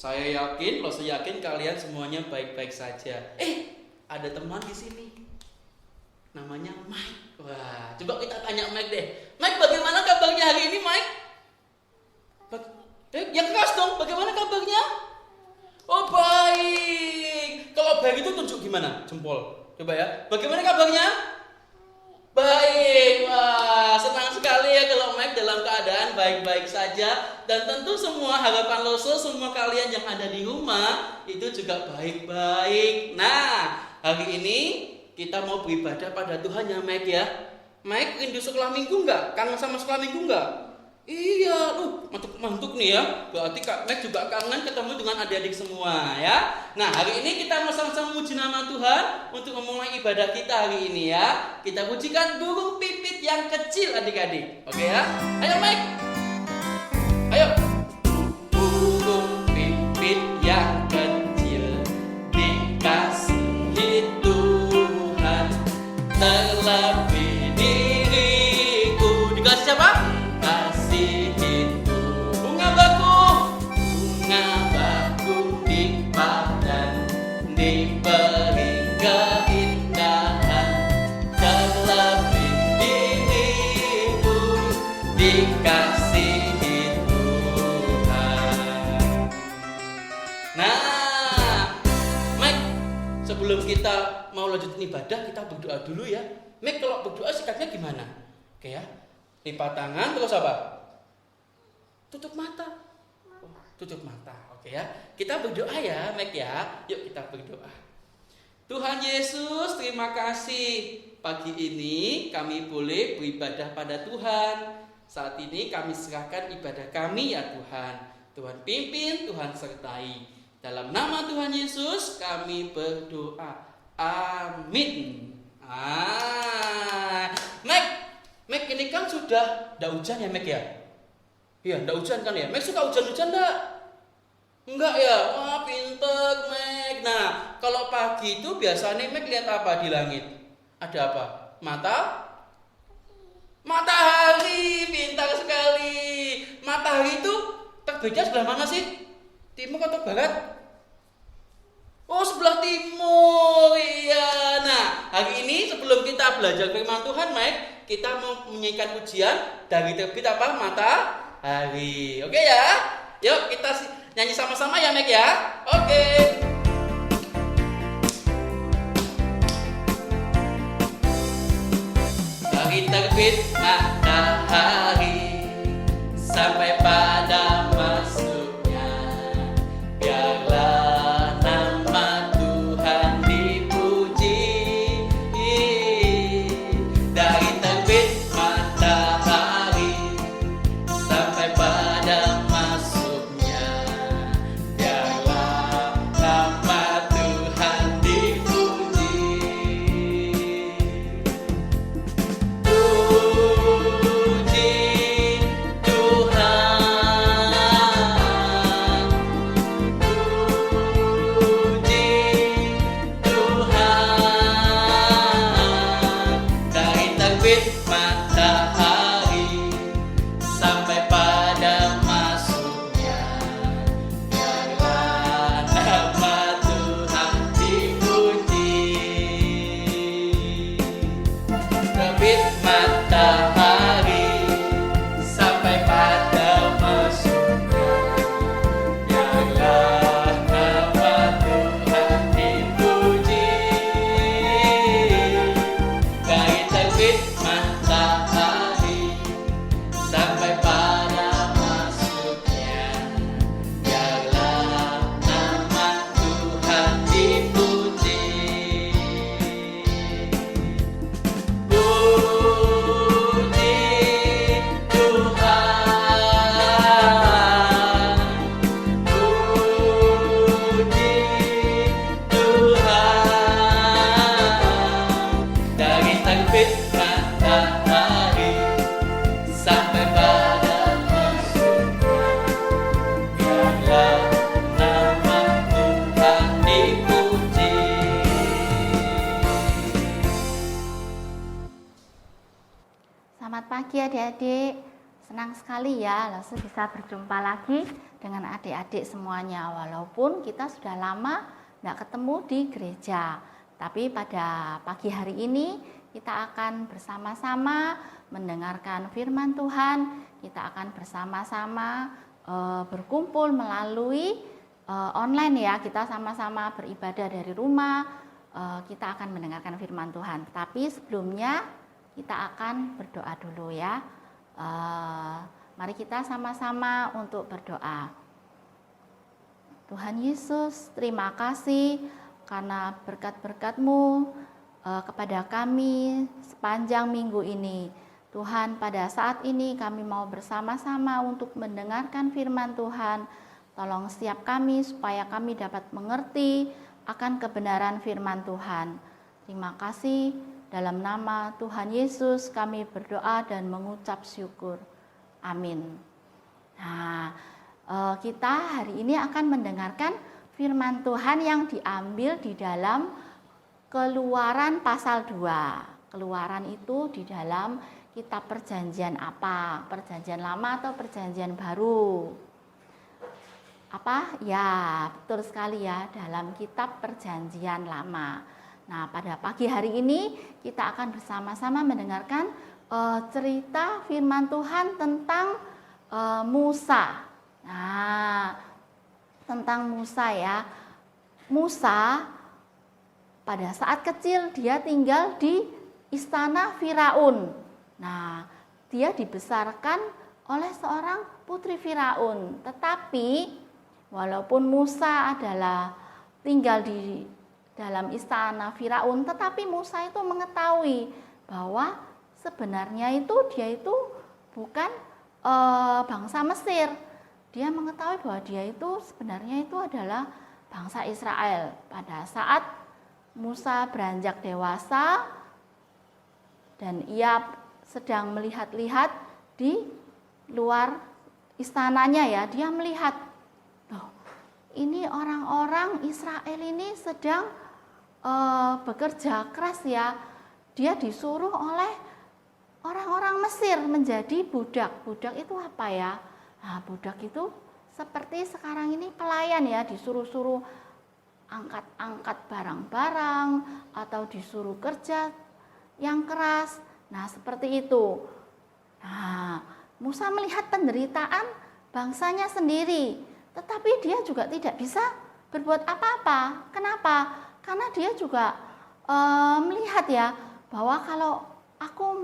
Saya yakin kalian semuanya baik-baik saja. Ada teman di sini. Namanya Mike. Wah, coba kita tanya Mike deh. Mike, bagaimana kabarnya hari ini, Mike? Yang keras dong, bagaimana kabarnya? Oh, baik. Kalau baik itu tunjuk gimana? Jempol. Coba ya. Bagaimana kabarnya? Baik. Wah, senang sekali ya kalau Mike dalam keadaan baik-baik saja. Dan tentu semua harapan Loso, semua kalian yang ada di rumah itu juga baik-baik. Nah, hari ini kita mau beribadah pada Tuhan ya Mike ya. Mike rindu sekolah minggu enggak? Kangen sama sekolah minggu enggak? Iya, mantuk nih ya. Berarti Kak Mike juga kangen ketemu dengan adik-adik semua ya. Nah, hari ini kita mau sama-sama memuji nama Tuhan untuk memulai ibadah kita hari ini ya. Kita pujikan burung pipit yang kecil adik-adik. Oke ya? Ayo Mike. Ayo. Burung pipit yang kecil dikasihi Tuhan, terlebih diriku. Dikasih siapa? Kasih itu bunga bakung di padang, diberi keindahan, terlebih diriku dikasihi Tuhan. Nah, Mike, sebelum kita mau lanjutin ibadah, kita berdoa dulu ya. Mike, kalau berdoa sikapnya gimana? Oke ya. Lipat tangan terus apa? Tutup mata. Tutup mata. Oke ya. Kita berdoa ya, Mike ya. Yuk kita berdoa. Tuhan Yesus, terima kasih. Pagi ini kami boleh beribadah pada Tuhan. Saat ini kami serahkan ibadah kami ya Tuhan. Tuhan pimpin, Tuhan sertai. Dalam nama Tuhan Yesus kami berdoa. Amin. Mike, ini kan sudah ndak hujan ya Mike ya? Iya, ndak hujan kan ya? Mike suka hujan-hujan ndak? Enggak ya? Wah, pinter Mike. Nah, kalau pagi itu biasanya Mike lihat apa di langit? Ada apa? Matahari, pintar sekali. Matahari itu terbitnya sebelah mana sih? Timur atau barat? Oh, sebelah timur. Iya. Nah, hari ini sebelum kita belajar firman Tuhan, Mike, kita mau menyanyikan pujian dari terbit apa? Matahari. Oke ya? Yuk kita nyanyi sama-sama ya, Mike ya. Oke. Dari terbit matahari sampai pada masuknya, biarlah nama Tuhan dipuji. Dari terbit matahari sampai pada masuknya, biarlah nama Tuhan dipuji. Selamat pagi adik-adik. Senang sekali ya Lose bisa berjumpa lagi dengan adik-adik semuanya. Walaupun kita sudah lama tidak ketemu di gereja, tapi pada pagi hari ini kita akan bersama-sama mendengarkan firman Tuhan. Kita akan bersama-sama berkumpul melalui online ya. Kita sama-sama beribadah dari rumah. Kita akan mendengarkan firman Tuhan. Tapi sebelumnya kita akan berdoa dulu ya. Mari kita sama-sama untuk berdoa. Tuhan Yesus, terima kasih karena berkat-berkat-Mu kepada kami sepanjang minggu ini. Tuhan, pada saat ini kami mau bersama-sama untuk mendengarkan firman Tuhan. Tolong setiap kami supaya kami dapat mengerti akan kebenaran firman Tuhan. Terima kasih. Dalam nama Tuhan Yesus kami berdoa dan mengucap syukur. Amin. Nah, kita hari ini akan mendengarkan firman Tuhan yang diambil di dalam Keluaran pasal 2. Keluaran itu di dalam kitab perjanjian apa? Perjanjian lama atau perjanjian baru? Apa? Ya, betul sekali ya, dalam kitab perjanjian lama. Nah, pada pagi hari ini kita akan bersama-sama mendengarkan cerita firman Tuhan tentang Musa. Nah, tentang Musa ya. Musa pada saat kecil dia tinggal di istana Firaun. Nah, dia dibesarkan oleh seorang putri Firaun. Tetapi walaupun Musa adalah tinggal di dalam istana Firaun, tetapi Musa itu mengetahui bahwa sebenarnya dia itu bukan bangsa Mesir. Dia mengetahui bahwa dia itu sebenarnya itu adalah bangsa Israel. Pada saat Musa beranjak dewasa dan ia sedang melihat-lihat di luar istananya ya, dia melihat, loh, ini orang-orang Israel ini sedang bekerja keras ya. Dia disuruh oleh orang-orang Mesir menjadi budak. Budak itu apa ya? Nah, budak itu seperti sekarang ini pelayan ya, disuruh-suruh angkat-angkat barang-barang atau disuruh kerja yang keras. Nah, seperti itu. Nah, Musa melihat penderitaan bangsanya sendiri, tetapi dia juga tidak bisa berbuat apa-apa. Kenapa? Karena dia juga melihat ya bahwa kalau aku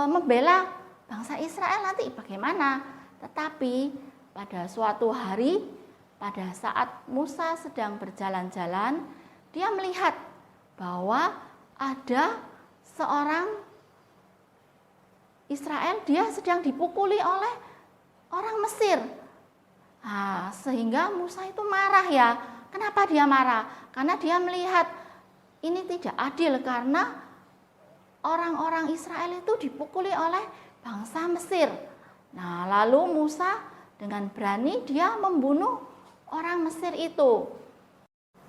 membela bangsa Israel nanti bagaimana. Tetapi pada suatu hari, pada saat Musa sedang berjalan-jalan, dia melihat bahwa ada seorang Israel, dia sedang dipukuli oleh orang Mesir. Nah, sehingga Musa itu marah ya. Kenapa dia marah? Karena dia melihat ini tidak adil karena orang-orang Israel itu dipukuli oleh bangsa Mesir. Nah, lalu Musa dengan berani dia membunuh orang Mesir itu.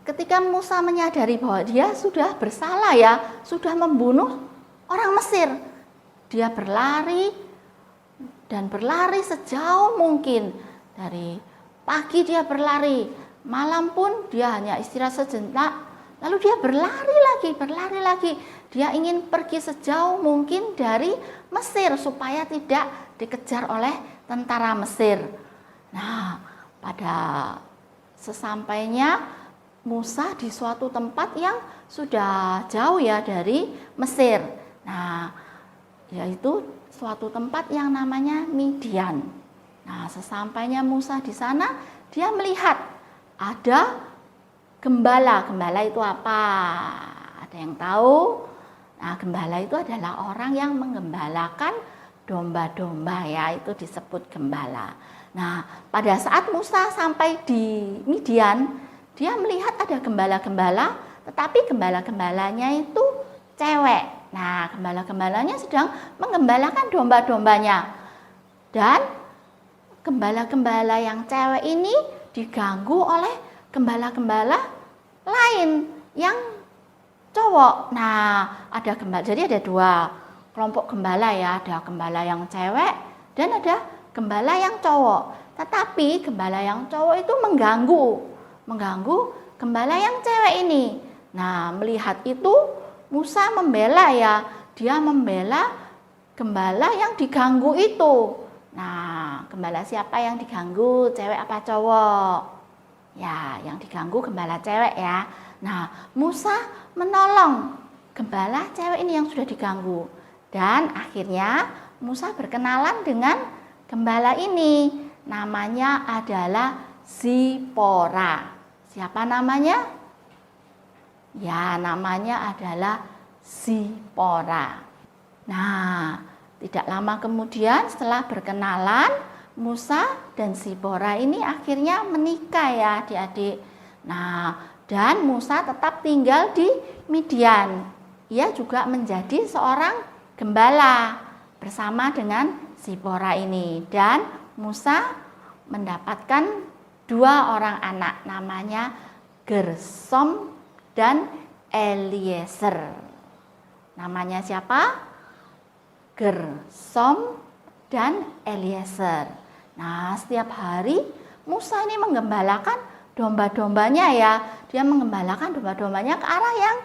Ketika Musa menyadari bahwa dia sudah bersalah ya, sudah membunuh orang Mesir, dia berlari dan berlari sejauh mungkin. Dari pagi dia berlari, malam pun dia hanya istirahat sejenak, lalu dia berlari lagi. Dia ingin pergi sejauh mungkin dari Mesir supaya tidak dikejar oleh tentara Mesir. Nah, pada sesampainya Musa di suatu tempat yang sudah jauh ya dari Mesir. Nah, yaitu suatu tempat yang namanya Midian. Nah, sesampainya Musa di sana, dia melihat ada gembala. Gembala itu apa? Ada yang tahu? Nah, gembala itu adalah orang yang menggembalakan domba-domba ya, itu disebut gembala. Nah, pada saat Musa sampai di Midian, dia melihat ada gembala-gembala, tetapi gembala-gembalanya itu cewek. Nah, gembala-gembalanya sedang menggembalakan domba-dombanya. Dan gembala-gembala yang cewek ini diganggu oleh gembala-gembala lain yang cowok. Nah, ada gembala. Jadi ada dua kelompok gembala ya, ada gembala yang cewek dan ada gembala yang cowok. Tetapi gembala yang cowok itu mengganggu gembala yang cewek ini. Nah, melihat itu Musa membela ya, dia membela gembala yang diganggu itu. Nah, gembala siapa yang diganggu? Cewek apa cowok? Ya, yang diganggu gembala cewek ya. Nah, Musa menolong gembala cewek ini yang sudah diganggu. Dan akhirnya Musa berkenalan dengan gembala ini. Namanya adalah Zipora. Siapa namanya? Ya, namanya adalah Zipora. Nah, tidak lama kemudian setelah berkenalan, Musa dan Zipora ini akhirnya menikah ya adik-adik. Nah, dan Musa tetap tinggal di Midian. Ia juga menjadi seorang gembala bersama dengan Zipora ini. Dan Musa mendapatkan 2 orang anak, namanya Gersom dan Eliezer. Namanya siapa? Gersom dan Eliezer. Nah, setiap hari Musa ini menggembalakan domba-dombanya ya. Dia menggembalakan domba-dombanya ke arah yang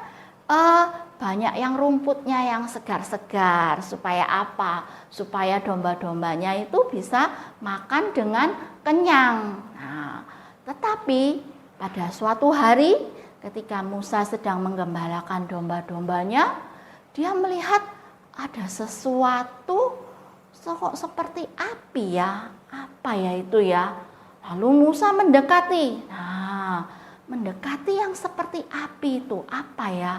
banyak yang rumputnya yang segar-segar. Supaya apa? Supaya domba-dombanya itu bisa makan dengan kenyang. Nah, tetapi pada suatu hari ketika Musa sedang menggembalakan domba-dombanya, dia melihat ada sesuatu kok seperti api ya. Apa ya itu ya? Lalu Musa mendekati. Nah, mendekati yang seperti api itu apa ya?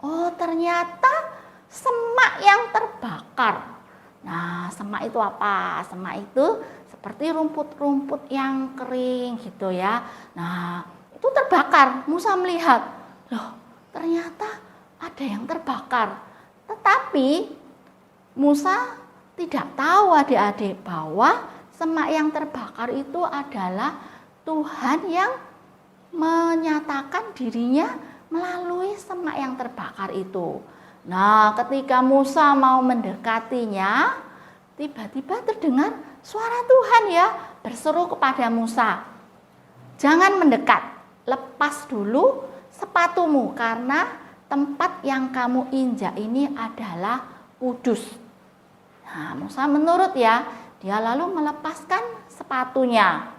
Oh, ternyata semak yang terbakar. Nah, semak itu apa? Semak itu seperti rumput-rumput yang kering gitu ya. Nah, itu terbakar. Musa melihat, loh, ternyata ada yang terbakar. Tetapi Musa tidak tahu adik-adik bahwa semak yang terbakar itu adalah Tuhan yang menyatakan dirinya melalui semak yang terbakar itu. Nah, ketika Musa mau mendekatinya, tiba-tiba terdengar suara Tuhan ya berseru kepada Musa, "Jangan mendekat, lepas dulu sepatumu karena tempat yang kamu injak ini adalah kudus." Nah, Musa menurut ya, dia lalu melepaskan sepatunya.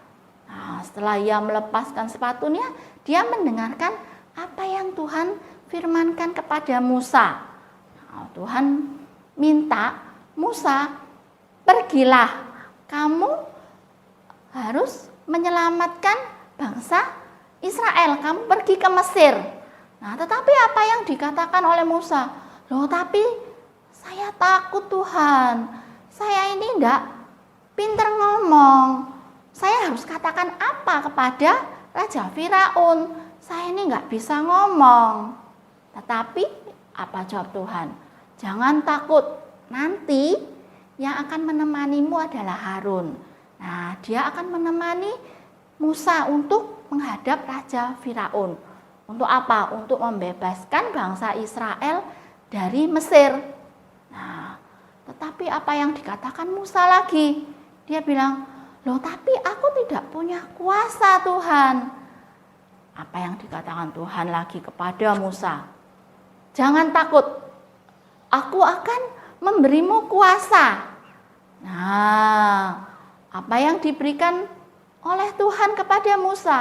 Nah, setelah ia melepaskan sepatunya, dia mendengarkan apa yang Tuhan firmankan kepada Musa. Nah, Tuhan minta Musa, "Pergilah, kamu harus menyelamatkan bangsa Israel. Kamu pergi ke Mesir." Nah, tetapi apa yang dikatakan oleh Musa? "Loh, tapi saya takut Tuhan. Saya ini enggak pinter ngomong. Saya harus katakan apa kepada Raja Firaun? Saya ini enggak bisa ngomong." Tetapi apa jawab Tuhan? "Jangan takut, nanti yang akan menemanimu adalah Harun." Nah, dia akan menemani Musa untuk menghadap Raja Firaun. Untuk apa? Untuk membebaskan bangsa Israel dari Mesir. Nah, tetapi apa yang dikatakan Musa lagi? Dia bilang, "Loh, tapi aku tidak punya kuasa Tuhan." Apa yang dikatakan Tuhan lagi kepada Musa? "Jangan takut, aku akan memberimu kuasa." Nah, apa yang diberikan oleh Tuhan kepada Musa?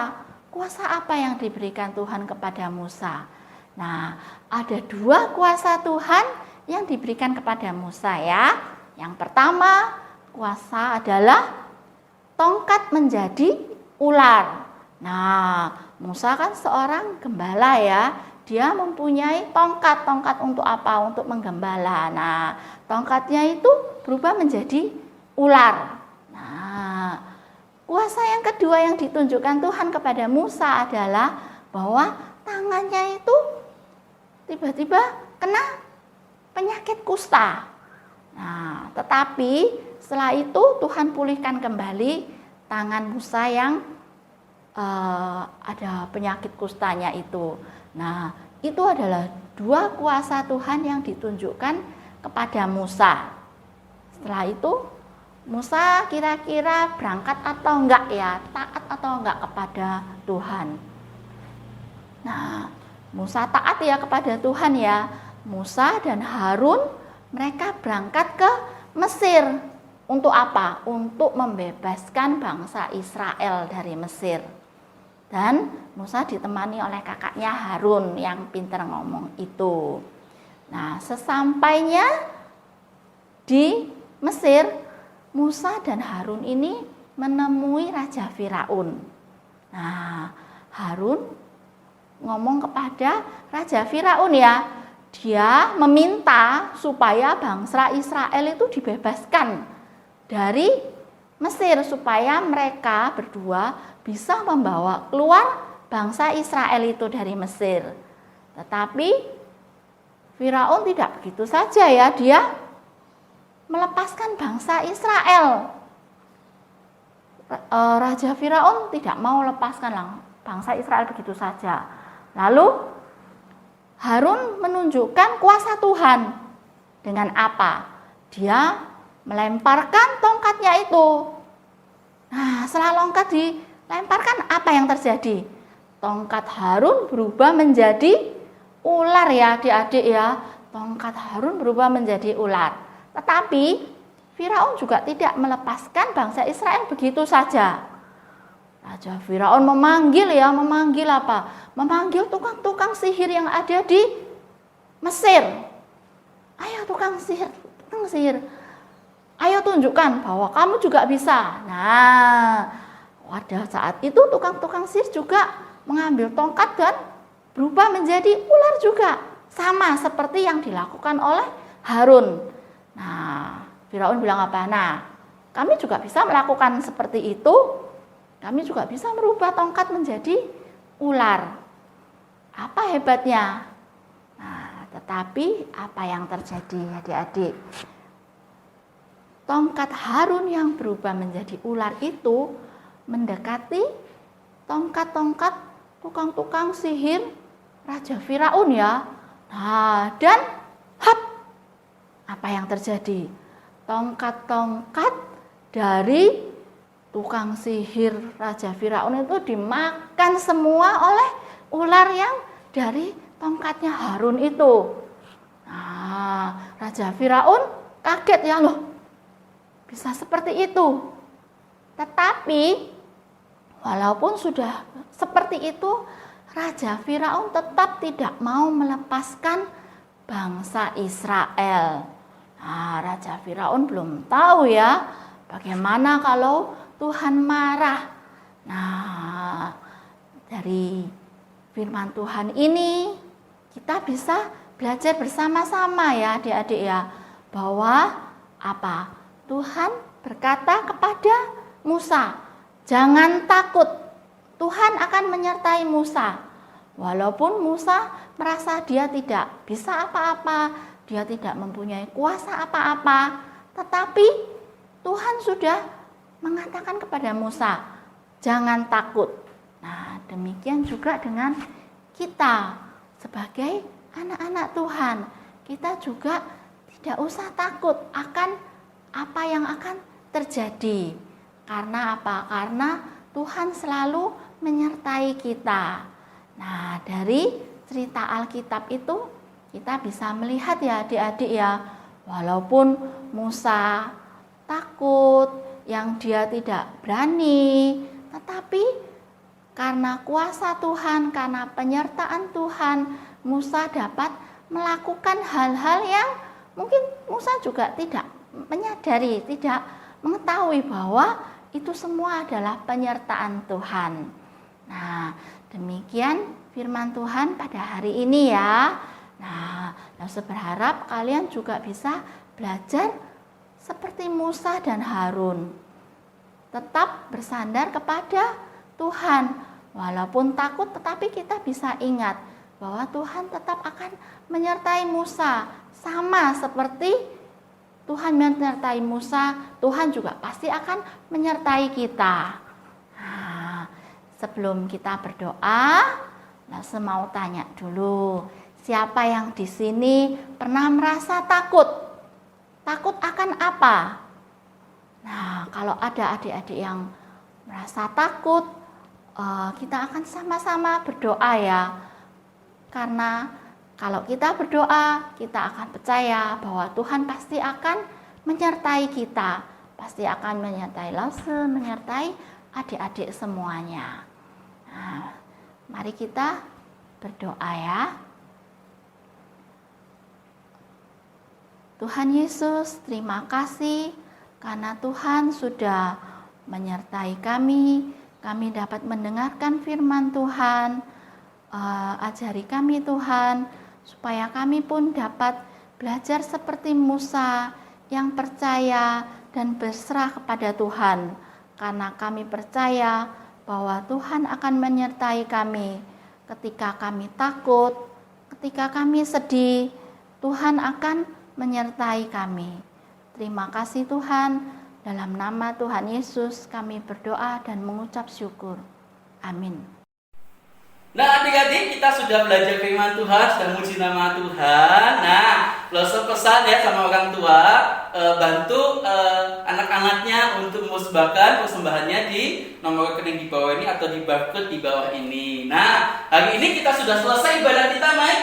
Kuasa apa yang diberikan Tuhan kepada Musa? Nah, ada 2 kuasa Tuhan yang diberikan kepada Musa ya. Yang pertama, kuasa adalah tongkat menjadi ular. Nah, Musa kan seorang gembala ya. Dia mempunyai tongkat. Tongkat untuk apa? Untuk menggembala. Nah, tongkatnya itu berubah menjadi ular. Nah, kuasa yang kedua yang ditunjukkan Tuhan kepada Musa adalah bahwa tangannya itu tiba-tiba kena penyakit kusta. Nah, tetapi setelah itu Tuhan pulihkan kembali tangan Musa yang ada penyakit kustanya itu. Nah, itu adalah 2 kuasa Tuhan yang ditunjukkan kepada Musa. Setelah itu Musa kira-kira berangkat atau enggak ya, taat atau enggak kepada Tuhan. Nah, Musa taat ya kepada Tuhan ya. Musa dan Harun mereka berangkat ke Mesir. Untuk apa? Untuk membebaskan bangsa Israel dari Mesir. Dan Musa ditemani oleh kakaknya Harun yang pintar ngomong itu. Nah, sesampainya di Mesir, Musa dan Harun ini menemui Raja Firaun. Nah, Harun ngomong kepada Raja Firaun ya, dia meminta supaya bangsa Israel itu dibebaskan dari Mesir supaya mereka berdua bisa membawa keluar bangsa Israel itu dari Mesir. Tetapi Firaun tidak begitu saja ya, dia melepaskan bangsa Israel. Raja Firaun tidak mau lepaskan bangsa Israel begitu saja. Lalu Harun menunjukkan kuasa Tuhan. Dengan apa? Dia melemparkan tongkatnya itu. Nah, setelah tongkat dilemparkan, apa yang terjadi? Tongkat Harun berubah menjadi ular ya adik-adik ya. Tongkat Harun berubah menjadi ular. Tetapi Firaun juga tidak melepaskan bangsa Israel begitu saja. Raja Firaun memanggil apa? Memanggil tukang-tukang sihir yang ada di Mesir. Ayo tukang sihir. Ayo tunjukkan bahwa kamu juga bisa. Nah, pada saat itu tukang-tukang sihir juga mengambil tongkat dan berubah menjadi ular juga. Sama seperti yang dilakukan oleh Harun. Nah, Firaun bilang apa? Nah, kami juga bisa melakukan seperti itu. Kami juga bisa merubah tongkat menjadi ular. Apa hebatnya? Nah, tetapi apa yang terjadi adik-adik? Tongkat Harun yang berubah menjadi ular itu mendekati tongkat-tongkat tukang-tukang sihir Raja Firaun ya. Nah, dan apa yang terjadi? Tongkat-tongkat dari tukang sihir Raja Firaun itu dimakan semua oleh ular yang dari tongkatnya Harun itu. Nah, Raja Firaun kaget ya, loh, bisa seperti itu. Tetapi walaupun sudah seperti itu, Raja Firaun tetap tidak mau melepaskan bangsa Israel. Nah, Raja Firaun belum tahu ya bagaimana kalau Tuhan marah. Nah, dari firman Tuhan ini kita bisa belajar bersama-sama ya adik-adik ya, bahwa apa? Tuhan berkata kepada Musa, jangan takut, Tuhan akan menyertai Musa. Walaupun Musa merasa dia tidak bisa apa-apa, dia tidak mempunyai kuasa apa-apa, tetapi Tuhan sudah mengatakan kepada Musa, jangan takut. Nah, demikian juga dengan kita sebagai anak-anak Tuhan. Kita juga tidak usah takut akan apa yang akan terjadi. Karena apa? Karena Tuhan selalu menyertai kita. Nah, dari cerita Alkitab itu kita bisa melihat ya adik-adik ya, walaupun Musa takut, yang dia tidak berani, tetapi karena kuasa Tuhan, karena penyertaan Tuhan, Musa dapat melakukan hal-hal yang mungkin Musa juga tidak menyadari, tidak mengetahui bahwa itu semua adalah penyertaan Tuhan. Nah, demikian firman Tuhan pada hari ini ya. Nah, saya berharap kalian juga bisa belajar seperti Musa dan Harun. Tetap bersandar kepada Tuhan. Walaupun takut, tetapi kita bisa ingat bahwa Tuhan tetap akan menyertai Musa. Sama seperti Tuhan menyertai Musa, Tuhan juga pasti akan menyertai kita. Nah, sebelum kita berdoa, saya mau tanya dulu, siapa yang di sini pernah merasa takut? Takut akan apa? Nah, kalau ada adik-adik yang merasa takut, kita akan sama-sama berdoa ya. Karena kalau kita berdoa, kita akan percaya bahwa Tuhan pasti akan menyertai kita, pasti akan menyertai Lause, menyertai adik-adik semuanya. Nah, mari kita berdoa ya. Tuhan Yesus, terima kasih karena Tuhan sudah menyertai kami. Kami dapat mendengarkan firman Tuhan. Ajari kami Tuhan, supaya kami pun dapat belajar seperti Musa yang percaya dan berserah kepada Tuhan. Karena kami percaya bahwa Tuhan akan menyertai kami ketika kami takut, ketika kami sedih, Tuhan akan menyertai kami. Terima kasih Tuhan, dalam nama Tuhan Yesus kami berdoa dan mengucap syukur. Amin. Nah adik-adik, kita sudah belajar firman Tuhan, sudah muji nama Tuhan. Nah, Lause pesan ya sama orang tua, bantu anak-anaknya untuk mempersembahkan persembahannya di nomor rekening di bawah ini atau di barcode di bawah ini. Nah, hari ini kita sudah selesai ibadah kita, Mike.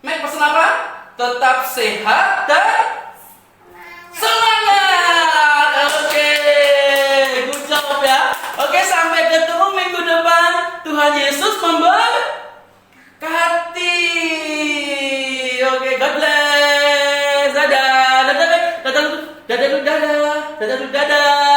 Mike pesan apa? Tetap sehat dan semangat. Oke, good job ya. Oke, sampai ketemu minggu depan. Tuhan Yesus memberkati. Oke, God bless. Dadah. Dadah. Dadah. Dadah. Dadah. Dadah. Dadah.